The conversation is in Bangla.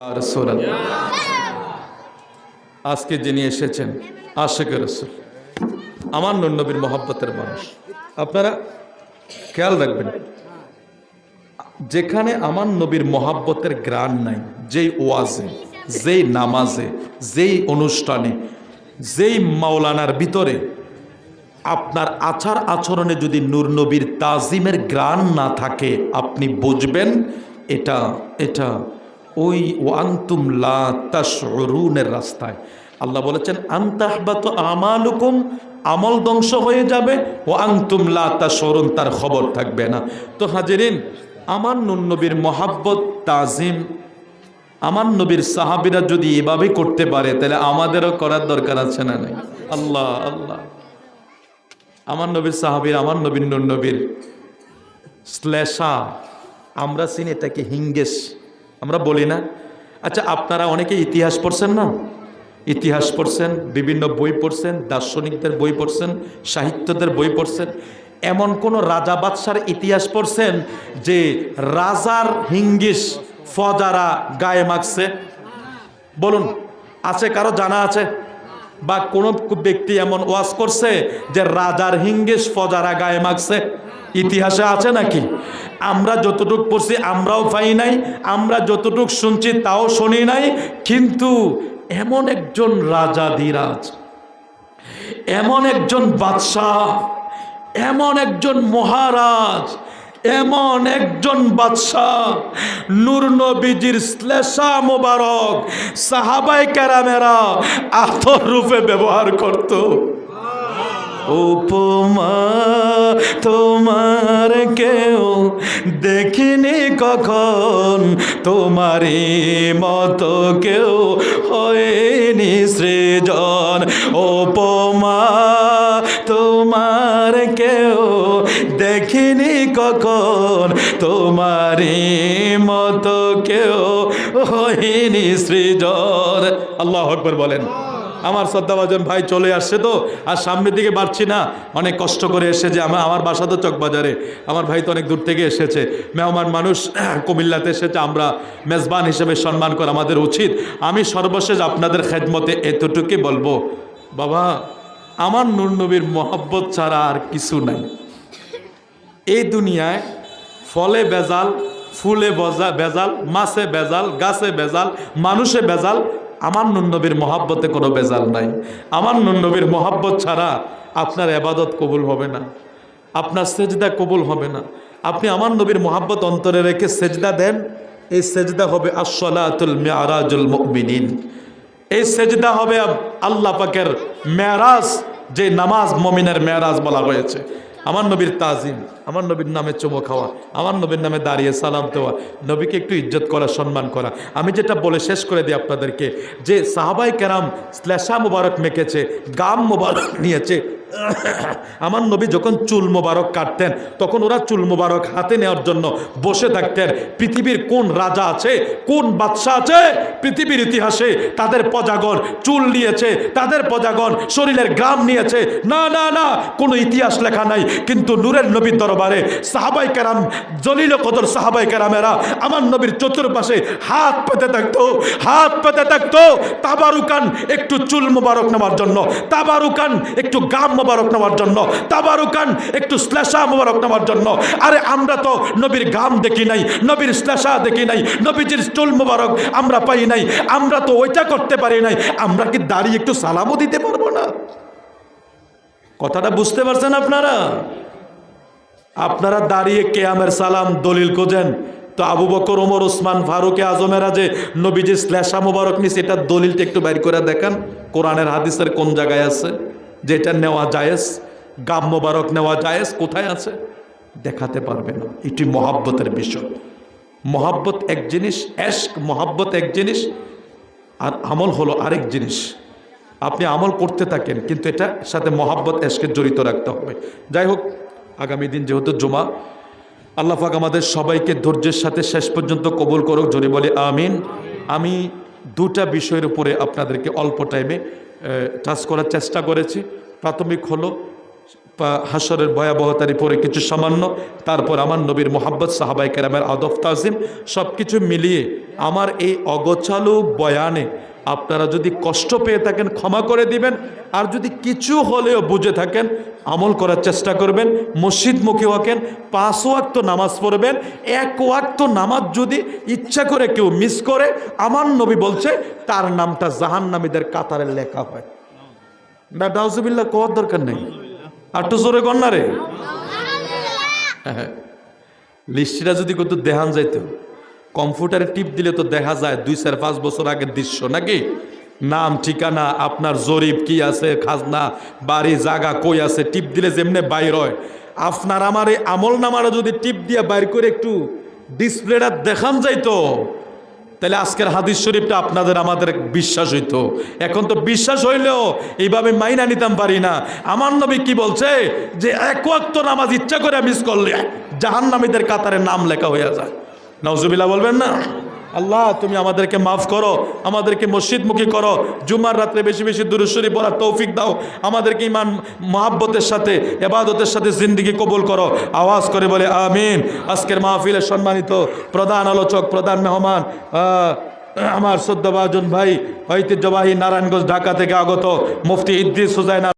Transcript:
রাসূলুল্লাহ আজকে যিনি এসেছেন আশিক রাসূল আমার নবীর মহব্বতের মানুষ। আপনারা খেয়াল রাখবেন, যেখানে আমার নবীর মহব্বতের গ্রাণ নাই, যেই ওয়াজে, যেই নামাজে, যেই অনুষ্ঠানে, যেই মাওলানার ভিতরে আপনার আচার আচরণে যদি নূর নবীর তাজিমের গ্রাণ না থাকে, আপনি বুঝবেন এটা এটা ওই ওয়ান্তুম লা তাশউরুনের রাস্তায়। আল্লাহ বলেছেন আনতাহবাতু আমালুকুম, আমল ধ্বংস হয়ে যাবে, ওয়ান্তুম লা তাশউরুন, তার খবর থাকবে না। তো হাজিরিন, আমার নূর নবীর মহাব্বত তাজিম আমার নবীর সাহাবীরা যদি এভাবে করতে পারে, তাহলে আমাদেরও করার দরকার আছে না নাই? আল্লাহ আল্লাহ, আমার নবীর সাহাবীর, আমার নবীর নূর নবীর শ্লেষা, আমরা চিনি এটাকে হিঙ্গেশ, আমরা বলি না? আচ্ছা, আপনারা অনেকে ইতিহাস পড়ছেন না? ইতিহাস পড়ছেন, বিভিন্ন বই পড়ছেন, দার্শনিকদের বই পড়ছেন, সাহিত্যদের বই পড়ছেন। এমন কোন রাজা বাদশার ইতিহাস পড়ছেন যে রাজার হিঙ্গিস ফজারা গায়ে মাখছে? বলুন, আছে? কারো জানা আছে? বা কোন ব্যক্তি এমন ওয়াজ করছে যে রাজার হিঙ্গিস ফজারা গায়ে মাখছে? ইতিহাসে আছে নাকি? আমরা যতটুক পড়ছি আমরাও পাই নাই, আমরা যতটুক শুনছি তাও শুনি নাই। কিন্তু এমন একজন রাজাধিরাজ, এমন একজন বাদশাহ, এমন একজন মহারাজ, এমন একজন বাদশাহ, নূর নবীজির শ্লেষা মোবারক সাহাবায়ে কেরামেরা আতর রূপে ব্যবহার করত। উপমা তোমার কেউ দেখিনি কখন, তোমারই মতো কেউ হয়নি সৃজন। উপমা তোমার কেউ দেখিনি কখন, তোমারই মতো কেউ হয়নি সৃজন। আল্লাহু আকবার বলেন। আমার শ্রদ্ধাভাজন ভাই চলে আসছে, তো আর সামনের দিকে বাড়ছি না, অনেক কষ্ট করে এসে, যে আমার বাসা তো চকবাজারে, আমার ভাই তো অনেক দূর থেকে এসেছে, মেহমান মানুষ কুমিল্লাতে এসেছে, আমরা মেজবান হিসেবে সম্মান করা আমাদের উচিত। আমি সর্বশেষ আপনাদের খেদমতে এতটুকুই বলবো, বাবা, আমার নূর নবীর মহব্বত ছাড়া আর কিছু নাই এই দুনিয়ায়। ফলে বেজাল, ফুলে বেজাল, মাছে বেজাল, গাছে বেজাল, মানুষে বেজাল, আমার নূর নবীর মহব্বতে কোনো বেজাল নাই। আমার নূর নবীর মহব্বত ছাড়া আপনার ইবাদত কবুল হবে না, আপনার সেজদা কবুল হবে না। আপনি আমার নবীর মহব্বত অন্তরে রেখে সেজদা দেন, এই সেজদা হবে আস-সালাতুল মিআরাজুল মুমিনিন। এই সেজদা হবে আল্লাহ পাকের মেরাজ, যে নামাজ মুমিনের মেরাজ বলা হয়েছে। আমার নবীর তাজিম, আমার নবীর নামে চুমো খাওয়া, আমার নবীর নামে দাঁড়িয়ে সালাম দেওয়া, নবীকে একটু ইজ্জত করা, সম্মান করা। আমি যেটা বলে শেষ করে দিই আপনাদেরকে, যে সাহাবায়ে কেরাম শ্লেষা মুবারক মেখেছে, গাম মুবারক নিয়েছে। আমার নবী যখন চুল মোবারক কাটতেন, তখন ওরা চুল মোবারক হাতে নেওয়ার জন্য বসে থাকতেন। পৃথিবীর কোন রাজা আছে, কোন বাদশাহ আছে পৃথিবীর ইতিহাসে তাদের প্রজাগণ চুল নিয়েছে, তাদের প্রজাগণ শরীরের গ্রাম নিয়েছে? না না না, কোনো ইতিহাস লেখা নাই। কিন্তু নূরের নবীর দরবারে সাহাবায়ে কেরাম, জলিল কদর সাহাবায়ে কেরামেরা আমার নবীর চতুর্পাশে হাত পেতে থাকতো, হাত পেতে থাকতো, তাবারুকান একটু চুল মোবারক নেওয়ার জন্য, তাবারুকান একটু গাম মোবারক নেওয়ার জন্য, তাবারুকান একটু শ্লেষা মোবারক নেওয়ার জন্য। আরে আমরা তো নবীর গাম দেখি নাই, নবীর শ্লেষা দেখি নাই, নবীজির চুল মোবারক আমরা পাই নাই, আমরা তো ওইটা করতে পারি নাই। আমরা কি দাঁড়িয়ে একটু সালামও দিতে পারবো না? কথাটা বুঝতে পারছেন আপনারা? আপনারা দাঁড়িয়ে কিয়ামের সালাম দলিল খোঁজেন, তো আবু বকর, ওমর, ওসমান, ফারুকে আজমেরা যে নবীজির শ্লেষা মোবারক নিছে, এটা দলিলটা একটু বের করে দেখান। কোরআনের হাদিসের কোন জায়গায় আছে যেটা নেওয়া জায়েজ? গাম মোবারক নেওয়া জায়েজ কোথায় আছে? দেখাতে পারবে না। এটি মহাব্বতের বিষয়। মহাব্বত এক জিনিস, এশক মহাব্বত এক জিনিস, আর আমল হলো আরেক জিনিস। আপনি আমল করতে থাকেন, কিন্তু এটার সাথে মহাব্বত এশকে জড়িত রাখতে হবে। যাই হোক, আগামী দিন যেহেতু জুমা, আল্লাহ পাক আমাদের সবাইকে ধৈর্যের সাথে শেষ পর্যন্ত কবুল করুক, জোরে বলি আমিন। আমি দুটা বিষয়ের উপরে আপনাদেরকে অল্প টাইমে টাচ করার চেষ্টা করেছি। প্রাথমিক হলো হাসরের ভয়াবহতারি পরে কিছু সামান্য, তারপর আমার নবীর মোহাব্বত, সাহাবাই কেরামের আদব তাজিম, সব কিছু মিলিয়ে আমার এই অগোছালো বয়ানে আপনারা যদি কষ্ট পেয়ে থাকেন ক্ষমা করে দিবেন, আর যদি কিছু হলেও বুঝে থাকেন আমল করার চেষ্টা করবেন। মসজিদমুখী হকেন, 5 ওয়াক্ত নামাজ পড়বেন। 1 ওয়াক্ত নামাজ যদি ইচ্ছা করে কেউ মিস করে, আমার নবী বলছে তার নামটা জাহান্নামীদের কাতারে লেখা হয়। না নাউজুবিল্লাহ কোয়ার দরকার নেই, আর একটু জোরে কর না রে। লিস্টটা যদি কত দেখান যাইতো, কম্পিউটারে টিপ দিলে তো দেখা যায় 2-4-5 বছর আগের দৃশ্য নাকি, নাম ঠিকানা আপনার জরিপ কি আছে, খাজনা বাড়ি জায়গা কই আছে, টিপ দিলে যেমনে বাইর হয়। আপনার আমার এই আমল নামারা যদি টিপ দিয়ে বাইর করে একটু ডিসপ্লেটা দেখান যাইতো, তাহলে আজকের হাদিস শরীফটা আপনাদের আমাদের বিশ্বাস হইতো। এখন তো বিশ্বাস হইলেও এইভাবে মাইনা নিতাম পারি না। আমার নবী কি বলছে যে 1 ওয়াক্ত নামাজ ইচ্ছা করে মিস করলে জাহান্নামীদের কাতারে নাম লেখা হয়ে যায়। নাউজুবিল্লাহ বলবেন না? আল্লাহ তুমি আমাদেরকে মাফ করো, আমাদেরকে মসজিদমুখী করো, জুমার রাত্রে বেশি বেশি দুরূদ শরীফ পড়ার তৌফিক দাও, আমাদেরকে ঈমান মুহাব্বতের সাথে ইবাদতের সাথে জিন্দেগি কবুল করো। আওয়াজ করে বলে আমিন। আজকের মাহফিলের সম্মানিত প্রধান আলোচক, প্রধান মেহমান, আমার শ্রদ্ধাভাজন ভাই, ঐতিহ্যবাহী নারায়ণগঞ্জ ঢাকা থেকে আগত মুফতি ইদ্রিস হুসাইন